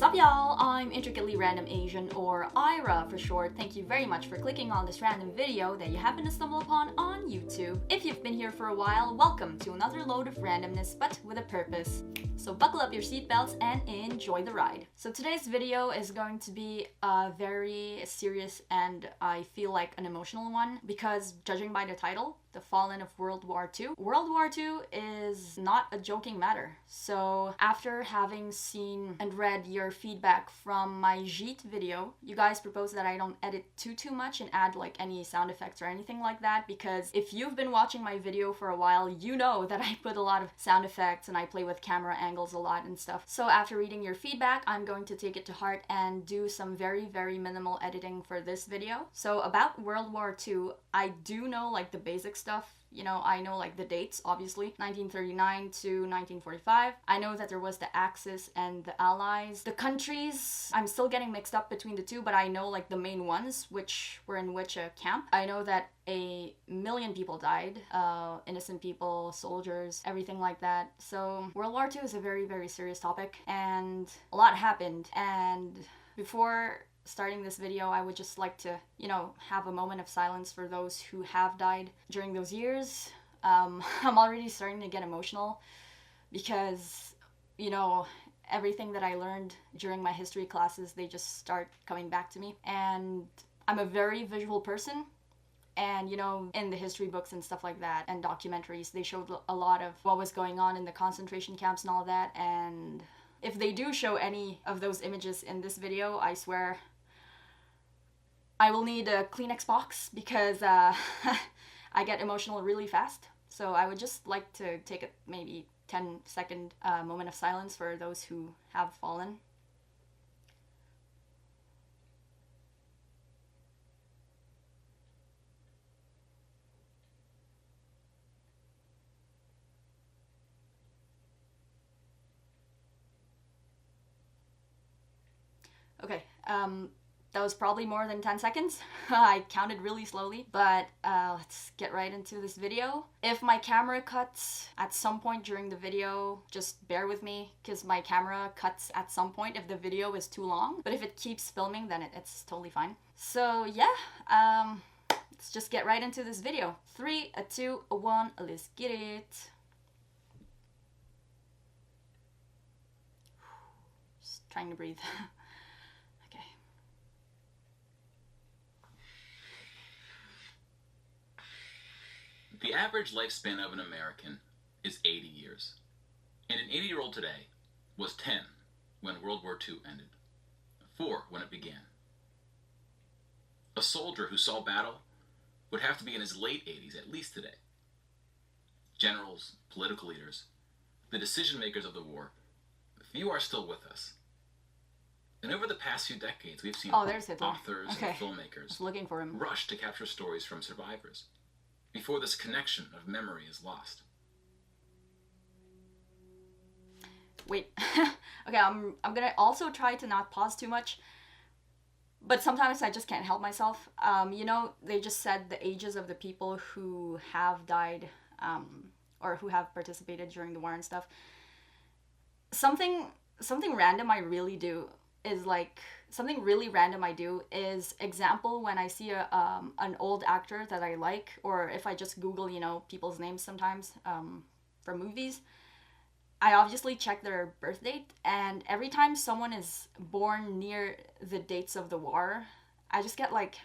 Sup y'all, I'm Intricately Random Asian, or Ira for short. Thank you very much for clicking on this random video that you happen to stumble upon on YouTube. If you've been here for a while, welcome to another load of randomness, but with a purpose. So buckle up your seatbelts and enjoy the ride. So today's video is going to be a very serious and I feel like an emotional one, because judging by the title, The Fallen of World War II. World War II is not a joking matter. So after having seen and read your feedback from my Jить video, you guys proposed that I don't edit too much and add like any sound effects or anything like that, because if you've been watching my video for a while, you know that I put a lot of sound effects and I play with camera angles a lot and stuff. So after reading your feedback, I'm going to take it to heart and do some very minimal editing for this video. So about World War II, I do know like the basic stuff. You know, I know like the dates, obviously, 1939 to 1945. I know that there was the Axis and the Allies. The countries, I'm still getting mixed up between the two, but I know like the main ones, which were in which camp. I know that 1 million people died, innocent people, soldiers, everything like that. So World War II is a very serious topic, and a lot happened. And before starting this video, I would just like to, you know, have a moment of silence for those who have died during those years. I'm already starting to get emotional because, you know, everything that I learned during my history classes, they just start coming back to me. And I'm a very visual person. And, you know, in the history books and stuff like that, and documentaries, they showed a lot of what was going on in the concentration camps and all that. And if they do show any of those images in this video, I swear I will need a Kleenex box, because I get emotional really fast. So I would just like to take a maybe 10-second moment of silence for those who have fallen. Okay, that was probably more than 10 seconds. I counted really slowly, but let's get right into this video. If my camera cuts at some point during the video, just bear with me, because my camera cuts at some point if the video is too long. But if it keeps filming, then it's totally fine. So yeah, let's just get right into this video. 3, 2, 1, let's get it. Just trying to breathe. The average lifespan of an American is 80 years, and an 80-year-old today was 10 when World War II ended, 4 when it began. A soldier who saw battle would have to be in his late 80s at least today. Generals, political leaders, the decision makers of the war, few are still with us. And over the past few decades, we've seen authors and filmmakers looking for him. Rush to capture stories from survivors before this connection of memory is lost. Wait, okay, I'm gonna also try to not pause too much, but sometimes I just can't help myself. You know, they just said the ages of the people who have died, or who have participated during the war and stuff. Something random I really do is like, something really random I do is, example, when I see an old actor that I like, or if I just Google, you know, people's names sometimes for movies, I obviously check their birth date, and every time someone is born near the dates of the war, I just get like,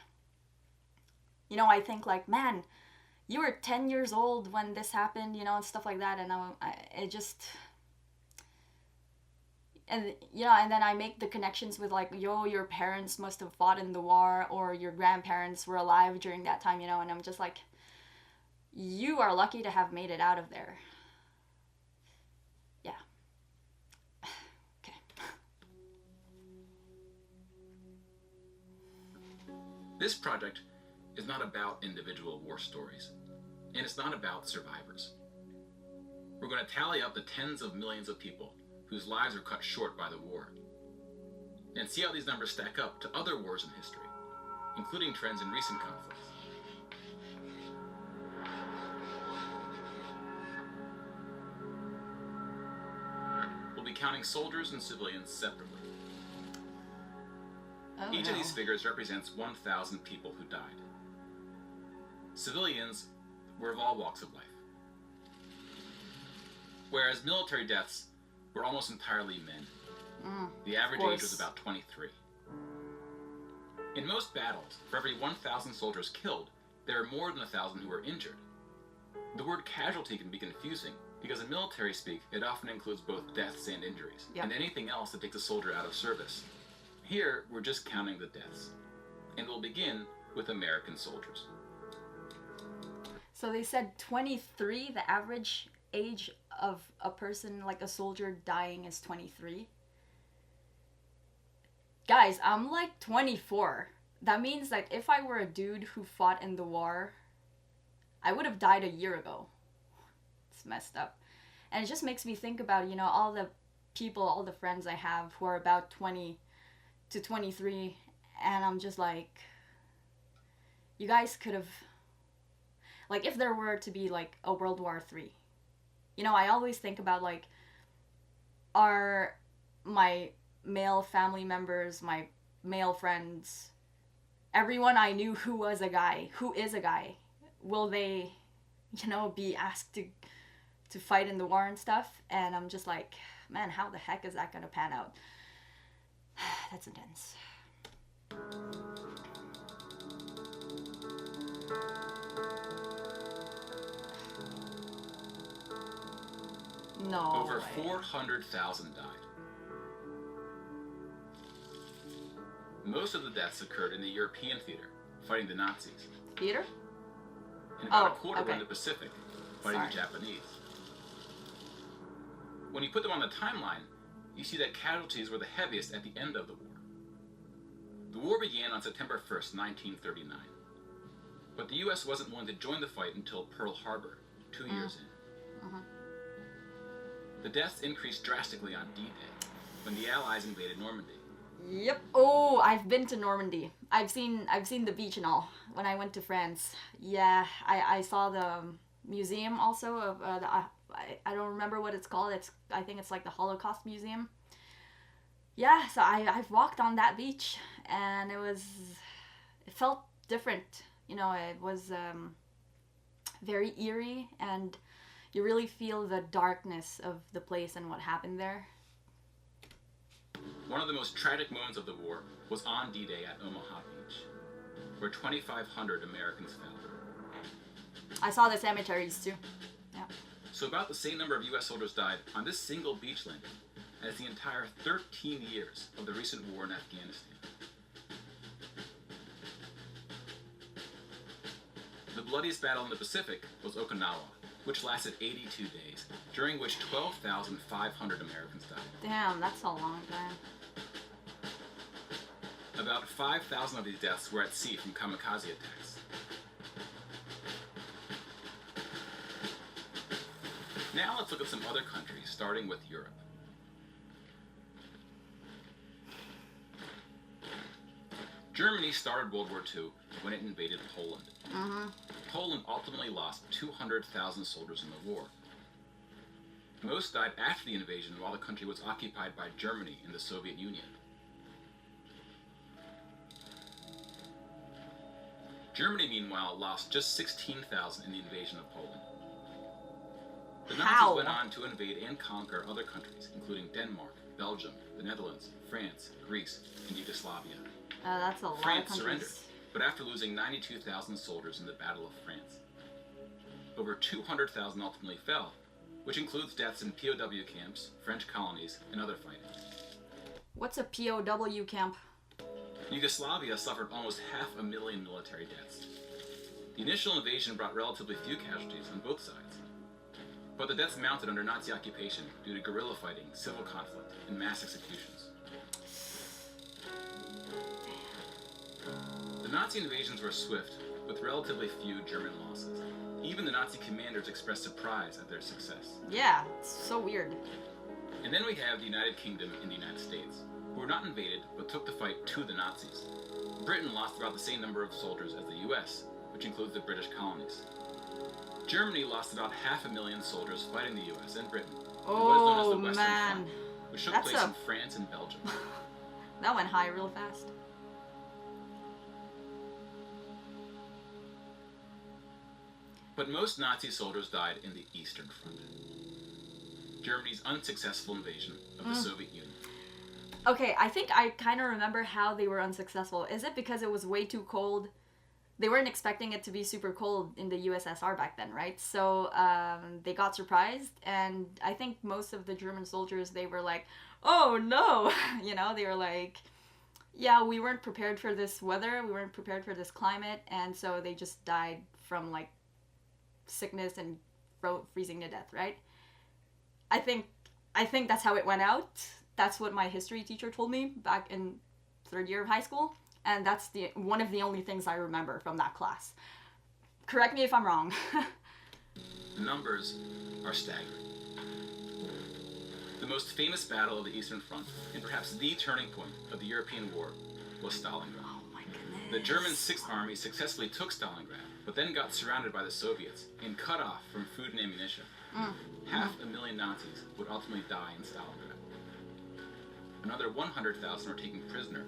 you know, I think like, man, you were 10 years old when this happened, you know, and stuff like that, and it just... And yeah, and then I make the connections with like, yo, your parents must have fought in the war, or your grandparents were alive during that time, you know, and I'm just like, you are lucky to have made it out of there. Yeah. Okay. This project is not about individual war stories, and it's not about survivors. We're going to tally up the tens of millions of people whose lives were cut short by the war, and see how these numbers stack up to other wars in history, including trends in recent conflicts. We'll be counting soldiers and civilians separately, Oh, Each no. of these figures represents 1,000 people who died. Civilians were of all walks of life, whereas military deaths were almost entirely men. The average age was about 23. In most battles, for every 1,000 soldiers killed, there are more than 1,000 who were injured. The word casualty can be confusing because in military speak, it often includes both deaths and injuries, and anything else that takes a soldier out of service. Here, we're just counting the deaths. And we'll begin with American soldiers. So they said 23, the average age of a person, like a soldier dying, is 23. Guys, I'm like 24. That means that if I were a dude who fought in the war, I would have died a year ago. It's messed up. And it just makes me think about, you know, all the people, all the friends I have who are about 20 to 23, and I'm just like, you guys could have, like, if there were to be like a World War III, you know, I always think about like, are my male family members, my male friends, everyone I knew who is a guy, will they, you know, be asked to fight in the war and stuff? And I'm just like, man, how the heck is that gonna pan out? That's intense. No Over way. 400,000 died. Most of the deaths occurred in the European theater, fighting the Nazis. Theater? And about Oh, a quarter were in okay. the Pacific, fighting the Japanese. When you put them on the timeline, you see that casualties were the heaviest at the end of the war. The war began on September 1st, 1939. But the US wasn't willing to join the fight until Pearl Harbor, 2 years in. The deaths increased drastically on D-Day, when the Allies invaded Normandy. Yep. Oh, I've been to Normandy. I've seen the beach and all when I went to France. Yeah, I saw the museum also of I don't remember what it's called. I think it's like the Holocaust Museum. Yeah, so I've walked on that beach and it felt different. You know, it was very eerie, and you really feel the darkness of the place and what happened there. One of the most tragic moments of the war was on D-Day at Omaha Beach, where 2,500 Americans fell. I saw the cemeteries too. Yeah. So about the same number of US soldiers died on this single beach landing as the entire 13 years of the recent war in Afghanistan. The bloodiest battle in the Pacific was Okinawa, which lasted 82 days, during which 12,500 Americans died. Damn, that's a long time. About 5,000 of these deaths were at sea from kamikaze attacks. Now let's look at some other countries, starting with Europe. Germany started World War II when it invaded Poland. Poland ultimately lost 200,000 soldiers in the war. Most died after the invasion while the country was occupied by Germany and the Soviet Union. Germany, meanwhile, lost just 16,000 in the invasion of Poland. The Nazis went on to invade and conquer other countries, including Denmark, Belgium, the Netherlands, France, Greece, and Yugoslavia. That's a lot France of surrendered, countries. but after losing 92,000 soldiers in the Battle of France. Over 200,000 ultimately fell, which includes deaths in POW camps, French colonies, and other fighting. What's a POW camp? Yugoslavia suffered almost 500,000 military deaths. The initial invasion brought relatively few casualties on both sides, but the deaths mounted under Nazi occupation due to guerrilla fighting, civil conflict, and mass executions. The Nazi invasions were swift, with relatively few German losses. Even the Nazi commanders expressed surprise at their success. Yeah, it's so weird. And then we have the United Kingdom and the United States, who were not invaded, but took the fight to the Nazis. Britain lost about the same number of soldiers as the US, which includes the British colonies. Germany lost about 500,000 soldiers fighting the US and Britain, in what is known as the Western Front, which took place in France and Belgium. That went high real fast. But most Nazi soldiers died in the Eastern Front, Germany's unsuccessful invasion of the Soviet Union. Okay, I think I kind of remember how they were unsuccessful. Is it because it was way too cold? They weren't expecting it to be super cold in the USSR back then, right? So they got surprised, and I think most of the German soldiers, they were like, oh no, they were like, yeah, we weren't prepared for this weather, we weren't prepared for this climate, and so they just died from like sickness and freezing to death, right? I think that's how it went out. That's what my history teacher told me back in 3rd year of high school. And that's one of the only things I remember from that class. Correct me if I'm wrong. The numbers are staggering. The most famous battle of the Eastern Front, and perhaps the turning point of the European war, was Stalingrad. Oh my goodness. The German 6th Army successfully took Stalingrad, but then got surrounded by the Soviets and cut off from food and ammunition. 500,000 Nazis would ultimately die in Stalingrad. Another 100,000 were taken prisoner,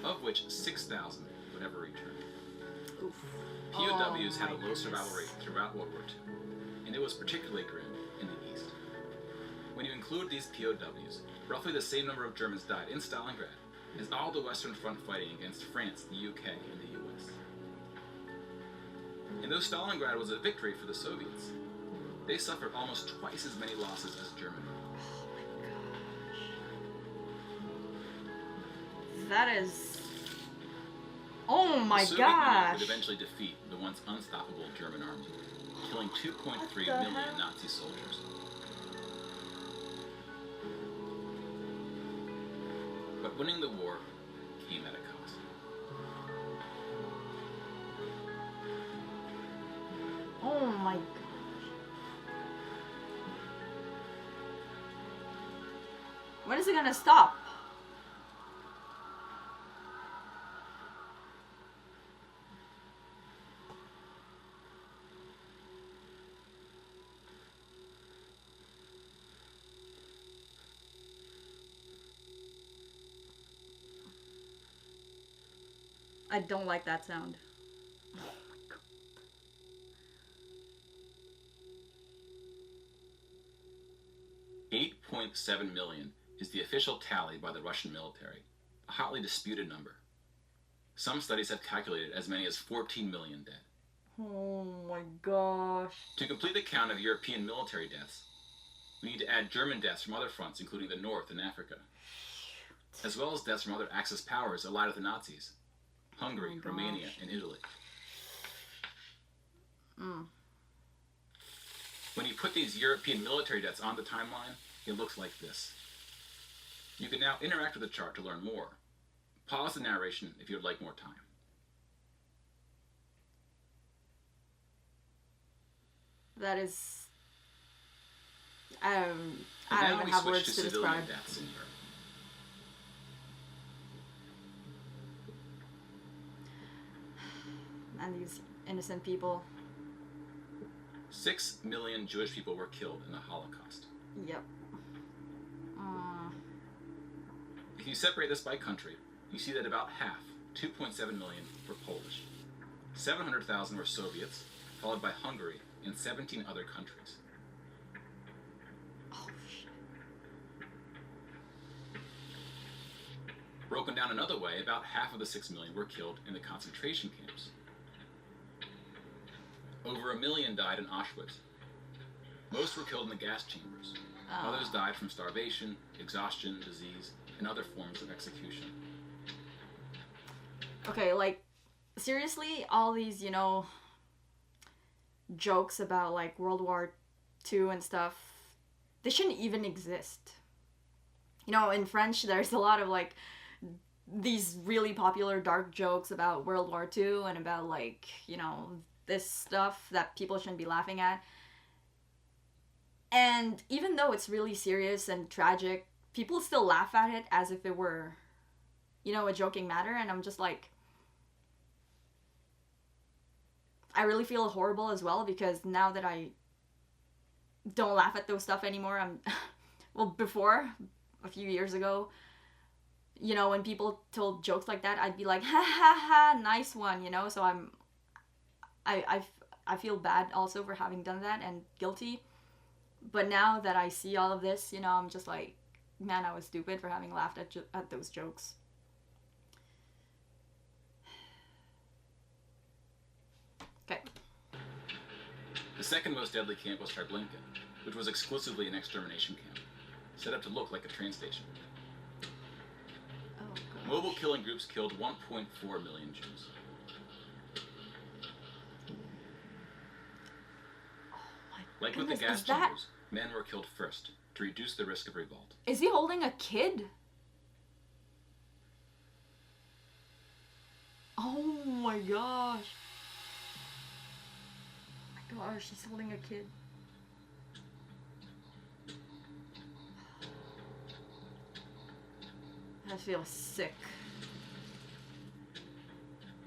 of which 6,000 would ever return. Oof. POWs had a low survival rate throughout World War II, and it was particularly grim in the East. When you include these POWs, roughly the same number of Germans died in Stalingrad as all the Western Front fighting against France, the UK, and the US. And though Stalingrad was a victory for the Soviets, they suffered almost twice as many losses as Germany. That is... Oh my the Soviet Union gosh! would eventually defeat the once unstoppable German army, killing 2.3 million Nazi soldiers. But winning the war came at a cost. Oh my gosh. When is it gonna stop? I don't like that sound. Oh my god. 8.7 million is the official tally by the Russian military, a hotly disputed number. Some studies have calculated as many as 14 million dead. Oh my gosh. To complete the count of European military deaths, we need to add German deaths from other fronts, including the North and Africa, as well as deaths from other Axis powers allied with the Nazis, Hungary, Romania, and Italy. When you put these European military deaths on the timeline, it looks like this. You can now interact with the chart to learn more. Pause the narration if you would like more time. That is... I And don't now even we have switch words to to civilian describe. deaths in Europe. And these innocent people. 6 million Jewish people were killed in the Holocaust. Yep. If you separate this by country, you see that about half, 2.7 million, were Polish. 700,000 were Soviets, followed by Hungary and 17 other countries. Oh, shit. Broken down another way, about half of the 6 million were killed in the concentration camps. Over 1 million died in Auschwitz. Most were killed in the gas chambers. Others died from starvation, exhaustion, disease, and other forms of execution. Okay, like, seriously, all these, jokes about, like, World War II and stuff, they shouldn't even exist. In French, there's a lot of, like, these really popular dark jokes about World War II and about, like, this stuff that people shouldn't be laughing at. And even though it's really serious and tragic, people still laugh at it as if it were, a joking matter. And I'm just like, I really feel horrible as well, because now that I don't laugh at those stuff anymore, before, a few years ago, when people told jokes like that, I'd be like, ha ha ha, nice one, so I feel bad also for having done that and guilty. But now that I see all of this, you know, I'm just like, man, I was stupid for having laughed at those jokes. Okay. The second most deadly camp was Treblinka, which was exclusively an extermination camp, set up to look like a train station. Oh, gosh. Mobile killing groups killed 1.4 million Jews. Like with the gas chambers, men were killed first to reduce the risk of revolt. Is he holding a kid? Oh my gosh. Oh my gosh, he's holding a kid. I feel sick.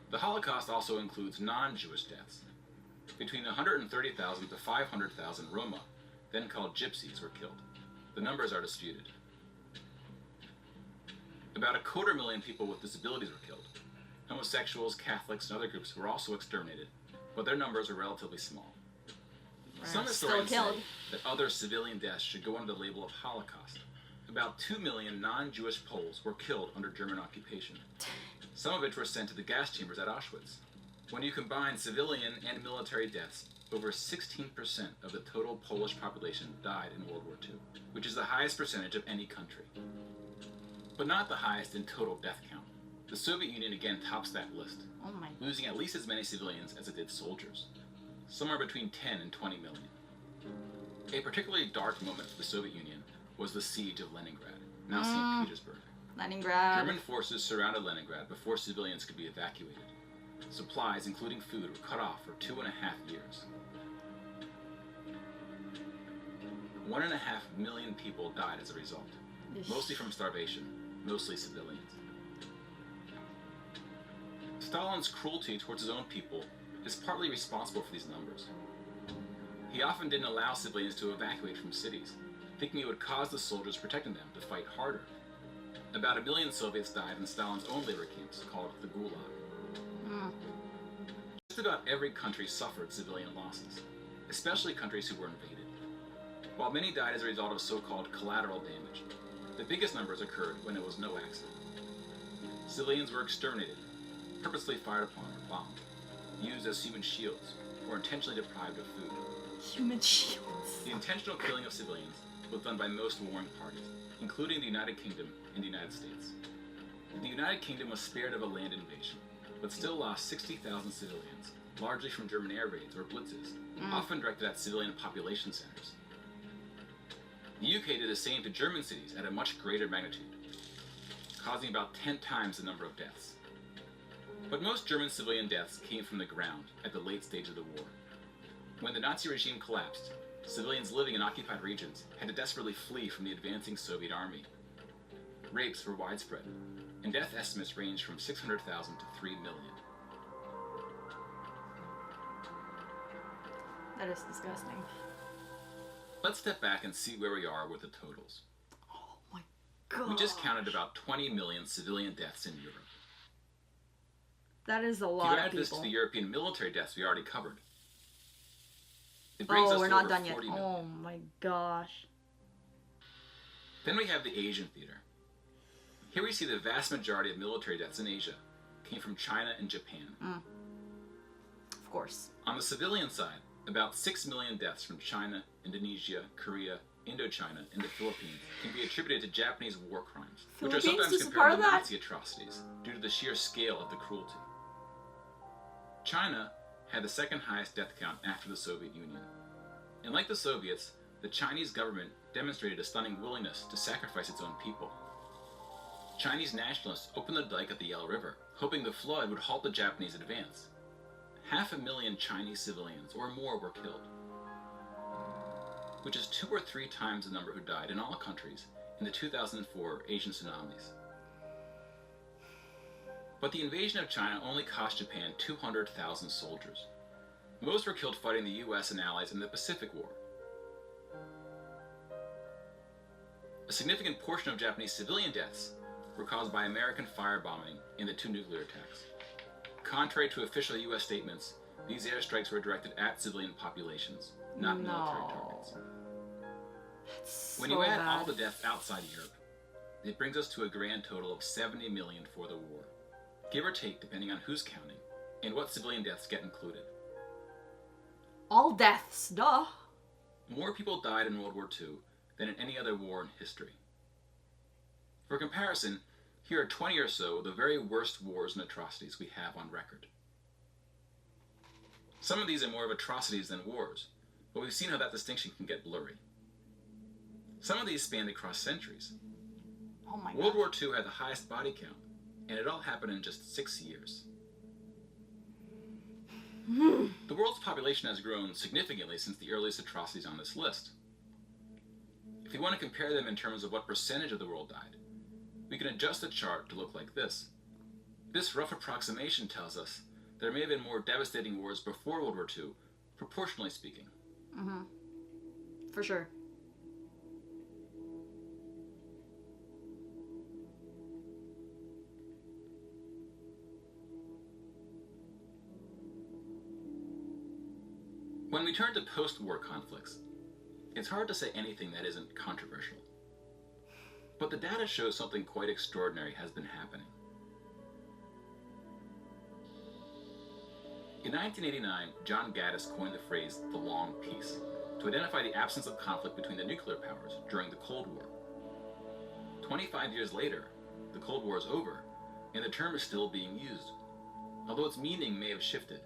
The Holocaust also includes non-Jewish deaths. Between 130,000 to 500,000 Roma, then called Gypsies, were killed. The numbers are disputed. About 250,000 people with disabilities were killed. Homosexuals, Catholics, and other groups were also exterminated, but their numbers are relatively small. Some historians say that other civilian deaths should go under the label of Holocaust. About 2 million non-Jewish Poles were killed under German occupation, some of which were sent to the gas chambers at Auschwitz. When you combine civilian and military deaths, over 16% of the total Polish population died in World War II, which is the highest percentage of any country. But not the highest in total death count. The Soviet Union again tops that list, losing at least as many civilians as it did soldiers, somewhere between 10 and 20 million. A particularly dark moment for the Soviet Union was the siege of Leningrad, now St. Petersburg. Leningrad. German forces surrounded Leningrad before civilians could be evacuated. Supplies, including food, were cut off for 2.5 years. 1.5 million people died as a result, mostly from starvation, mostly civilians. Stalin's cruelty towards his own people is partly responsible for these numbers. He often didn't allow civilians to evacuate from cities, thinking it would cause the soldiers protecting them to fight harder. About 1 million Soviets died in Stalin's own labor camps, called the Gulag. Just about every country suffered civilian losses, especially countries who were invaded. While many died as a result of so-called collateral damage, the biggest numbers occurred when it was no accident. Civilians were exterminated, purposely fired upon or bombed, used as human shields, or intentionally deprived of food. Human shields. The intentional killing of civilians was done by most warring parties, including the United Kingdom and the United States. The United Kingdom was spared of a land invasion, but still lost 60,000 civilians, largely from German air raids or blitzes, often directed at civilian population centers. The UK did the same to German cities at a much greater magnitude, causing about 10 times the number of deaths. But most German civilian deaths came from the ground at the late stage of the war. When the Nazi regime collapsed, civilians living in occupied regions had to desperately flee from the advancing Soviet army. Rapes were widespread, and death estimates ranged from 600,000 to 3 million. That is disgusting. Let's step back and see where we are with the totals. Oh my god. We just counted about 20 million civilian deaths in Europe. That is a lot of people. If you add people. this to the European military deaths we already covered, it brings us we're to not over done yet. 40 million. Oh my gosh. Then we have the Asian theater. Here we see the vast majority of military deaths in Asia came from China and Japan. Of course. On the civilian side, about 6 million deaths from China, Indonesia, Korea, Indochina, and the Philippines can be attributed to Japanese war crimes, which are sometimes compared to Nazi atrocities due to the sheer scale of the cruelty. China had the second highest death count after the Soviet Union. And like the Soviets, the Chinese government demonstrated a stunning willingness to sacrifice its own people. Chinese nationalists opened the dike at the Yall River, hoping the flood would halt the Japanese advance. 500,000 Chinese civilians or more were killed, which is 2 or 3 times the number who died in all countries in the 2004 Asian tsunamis. But the invasion of China only cost Japan 200,000 soldiers. Most were killed fighting the US and allies in the Pacific War. A significant portion of Japanese civilian deaths were caused by American firebombing in the 2 nuclear attacks. Contrary to official US statements, These airstrikes were directed at civilian populations, not military targets. When you add all the deaths outside Europe, it brings us to a grand total of 70 million for the war, give or take depending on who's counting and what civilian deaths get included. All deaths, duh! More people died in World War II than in any other war in history. For comparison, here are 20 or so of the very worst wars and atrocities we have on record. Some of these are more of atrocities than wars, but we've seen how that distinction can get blurry. Some of these spanned across centuries. Oh my God. World War II had the highest body count, and it all happened in just 6 years. The world's population has grown significantly since the earliest atrocities on this list. If we want to compare them in terms of what percentage of the world died, we can adjust the chart to look like this. This rough approximation tells us there may have been more devastating wars before World War II, proportionally speaking. Mm-hmm. For sure. When we turn to post-war conflicts, it's hard to say anything that isn't controversial. But the data shows something quite extraordinary has been happening. In 1989, John Gaddis coined the phrase the long peace to identify the absence of conflict between the nuclear powers during the Cold War. 25 years later, the Cold War is over, and the term is still being used, although its meaning may have shifted.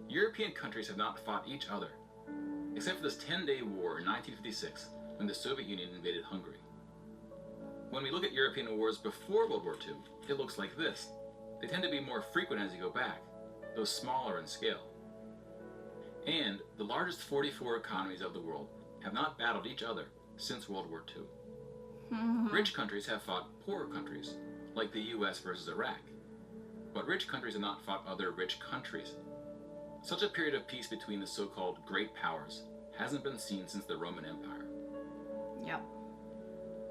European countries have not fought each other, except for this 10-day war in 1956 when the Soviet Union invaded Hungary. When we look at European wars before World War II, it looks like this. They tend to be more frequent as you go back, though smaller in scale. And the largest 44 economies of the world have not battled each other since World War II. Rich countries have fought poorer countries, like the US versus Iraq, but rich countries have not fought other rich countries. Such a period of peace between the so-called great powers hasn't been seen since the Roman Empire. Yep.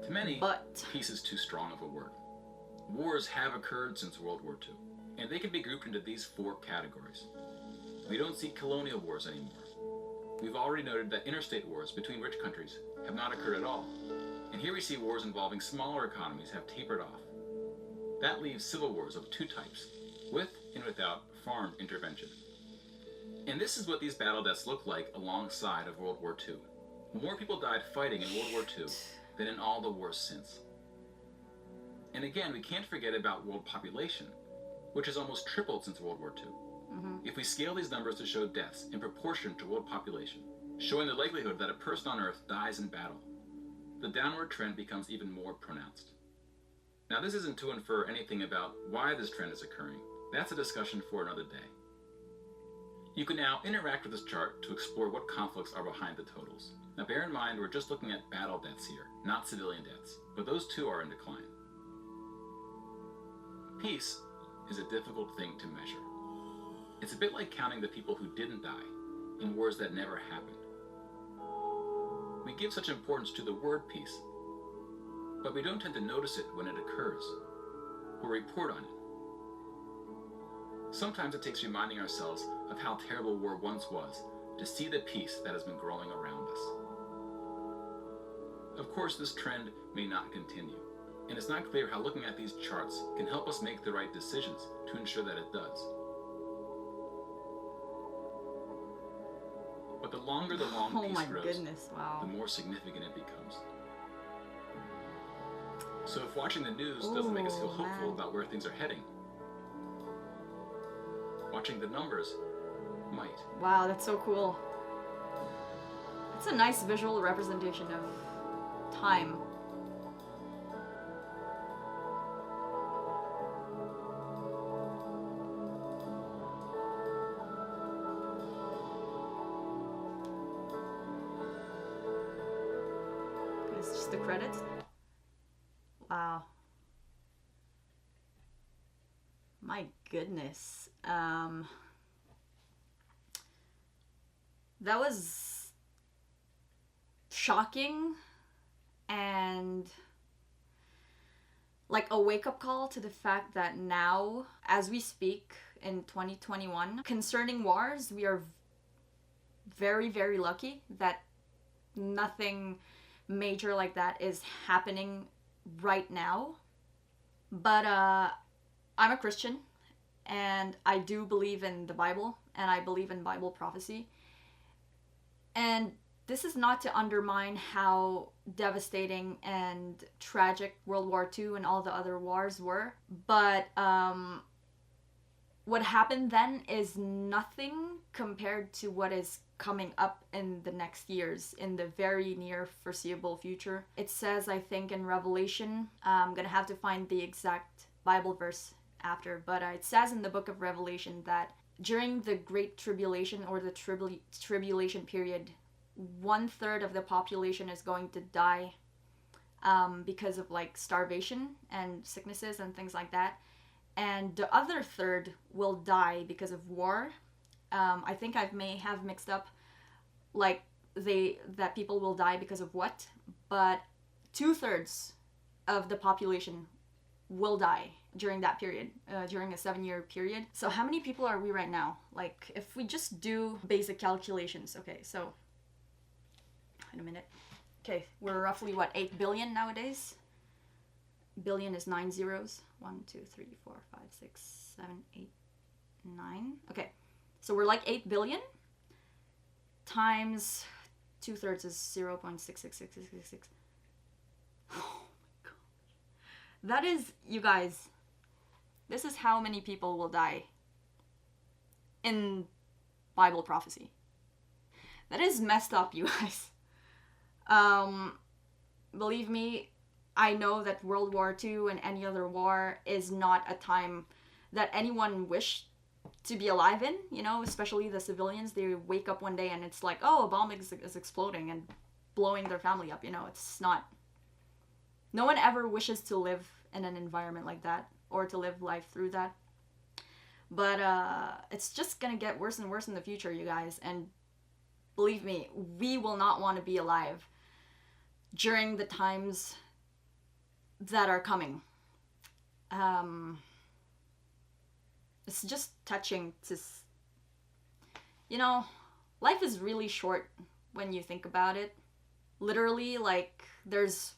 To many, peace is too strong of a word. Wars have occurred since World War II, and they can be grouped into these 4 categories. We don't see colonial wars anymore. We've already noted that interstate wars between rich countries have not occurred at all, and here we see wars involving smaller economies have tapered off. That leaves civil wars of 2 types, with and without foreign intervention. And this is what these battle deaths look like alongside of World War II. More people died fighting in World War II than in all the wars since. And again, we can't forget about world population, which has almost tripled since World War II. If we scale these numbers to show deaths in proportion to world population, showing the likelihood that a person on Earth dies in battle, the downward trend becomes even more pronounced. Now, this isn't to infer anything about why this trend is occurring. That's a discussion for another day. You can now interact with this chart to explore what conflicts are behind the totals. Now bear in mind we're just looking at battle deaths here, not civilian deaths, but those too are in decline. Peace is a difficult thing to measure. It's a bit like counting the people who didn't die in wars that never happened. We give such importance to the word peace, but we don't tend to notice it when it occurs, or report on it. Sometimes it takes reminding ourselves of how terrible war once was to see the peace that has been growing around us. Of course, this trend may not continue, and it's not clear how looking at these charts can help us make the right decisions to ensure that it does. But the longer the long peace grows, the more significant it becomes. So if watching the news doesn't make us feel hopeful about where things are heading, watching the numbers might. Wow, that's so cool. It's a nice visual representation of time. It's just the credits. Wow. My goodness. That was shocking and like a wake-up call to the fact that now, as we speak, in 2021. Concerning wars, we are very, very lucky that nothing major like that is happening right now. But I'm a Christian, and I do believe in the Bible, and I believe in Bible prophecy. And this is not to undermine how devastating and tragic World War II and all the other wars were, but what happened then is nothing compared to what is coming up in the next years, in the very near foreseeable future. It says, I think, in Revelation, I'm gonna have to find the exact Bible verse after, but it says in the book of Revelation that during the Great Tribulation, or the tribulation period, 1/3 of the population is going to die because of like starvation and sicknesses and things like that, and the other third will die because of war. I think I may have mixed up like that people will die because of what, but 2/3 of the population will die during that period, during a 7-year period. So how many people are we right now? Like, if we just do basic calculations, okay, so in a minute. Okay, we're roughly what, 8 billion nowadays? Billion is 9 zeros. 1, 2, 3, 4, 5, 6, 7, 8, 9. Okay, so we're like 8 billion times 2/3 is 0.66666. Oh my god. That is, you guys, this is how many people will die in Bible prophecy. That is messed up, you guys. Believe me, I know that World War II and any other war is not a time that anyone wished to be alive in, you know, especially the civilians. They wake up one day and it's like, oh, a bomb is exploding and blowing their family up, you know. It's not, no one ever wishes to live in an environment like that or to live life through that. But it's just gonna get worse and worse in the future, you guys, and believe me, we will not want to be alive during the times that are coming. It's just touching to, you know, life is really short when you think about it. Literally, like, there's,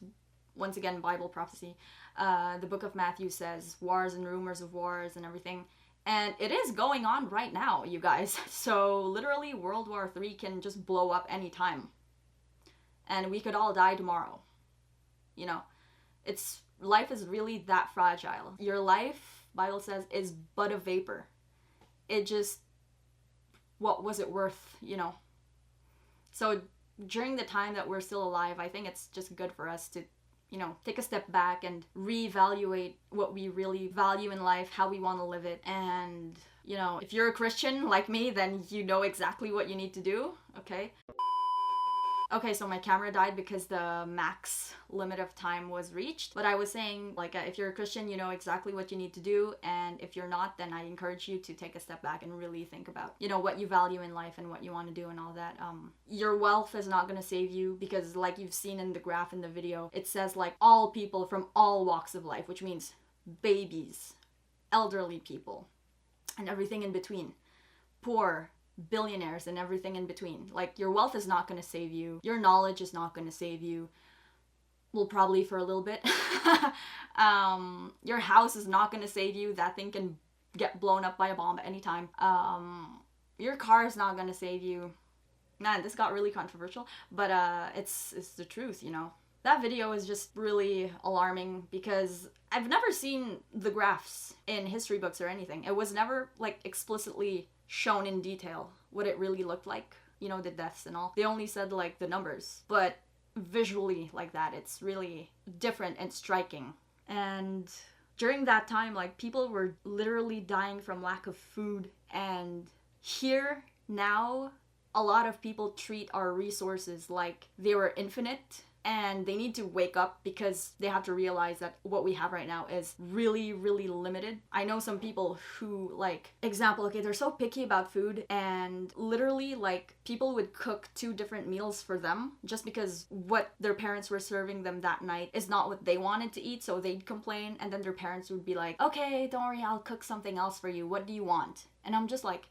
once again, Bible prophecy. The book of Matthew says wars and rumors of wars and everything. And it is going on right now, you guys. So literally World War III can just blow up anytime. And we could all die tomorrow. You know, life is really that fragile. Your life, Bible says, is but a vapor. It just, what was it worth, you know? So during the time that we're still alive, I think it's just good for us to, you know, take a step back and reevaluate what we really value in life, how we want to live it. And, you know, if you're a Christian like me, then you know exactly what you need to do, okay? Okay, so my camera died because the max limit of time was reached. But I was saying, like, if you're a Christian, you know exactly what you need to do. And if you're not, then I encourage you to take a step back and really think about, you know, what you value in life and what you want to do and all that. Your wealth is not going to save you because, like you've seen in the graph in the video, it says, like, all people from all walks of life, which means babies, elderly people, and everything in between. Poor, billionaires, and everything in between. Like, your wealth is not going to save you. Your knowledge is not going to save you. Well, probably for a little bit. Your house is not going to save you. That thing can get blown up by a bomb at any time. Your car is not going to save you. Man, this got really controversial, but it's the truth, you know. That video is just really alarming because I've never seen the graphs in history books or anything. It was never, like, explicitly shown in detail what it really looked like, you know, the deaths and all. They only said, like, the numbers, but visually like that, it's really different and striking. And during that time, like, people were literally dying from lack of food, and here now a lot of people treat our resources like they were infinite, and they need to wake up because they have to realize that what we have right now is really, really limited. I know some people who, like, example, okay, they're so picky about food, and literally, like, people would cook 2 different meals for them just because what their parents were serving them that night is not what they wanted to eat, so they'd complain, and then their parents would be like, okay, don't worry, I'll cook something else for you. What do you want? And I'm just like,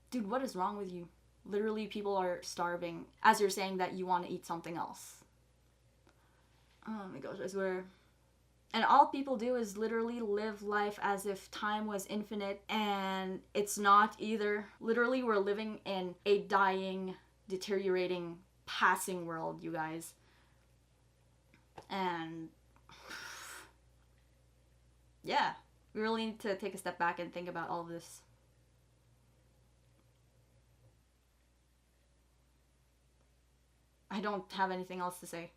dude, what is wrong with you? Literally, people are starving as you're saying that you want to eat something else. Oh my gosh, I swear. And all people do is literally live life as if time was infinite, and it's not either. Literally, we're living in a dying, deteriorating, passing world, you guys. And yeah, we really need to take a step back and think about all of this. I don't have anything else to say.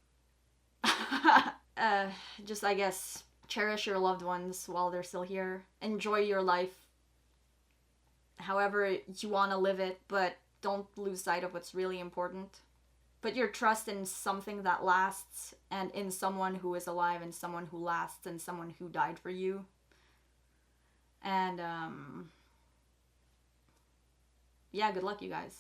Just, I guess, cherish your loved ones while they're still here. Enjoy your life however you want to live it, but don't lose sight of what's really important. Put your trust in something that lasts, and in someone who is alive, and someone who lasts, and someone who died for you. And, yeah, good luck, you guys.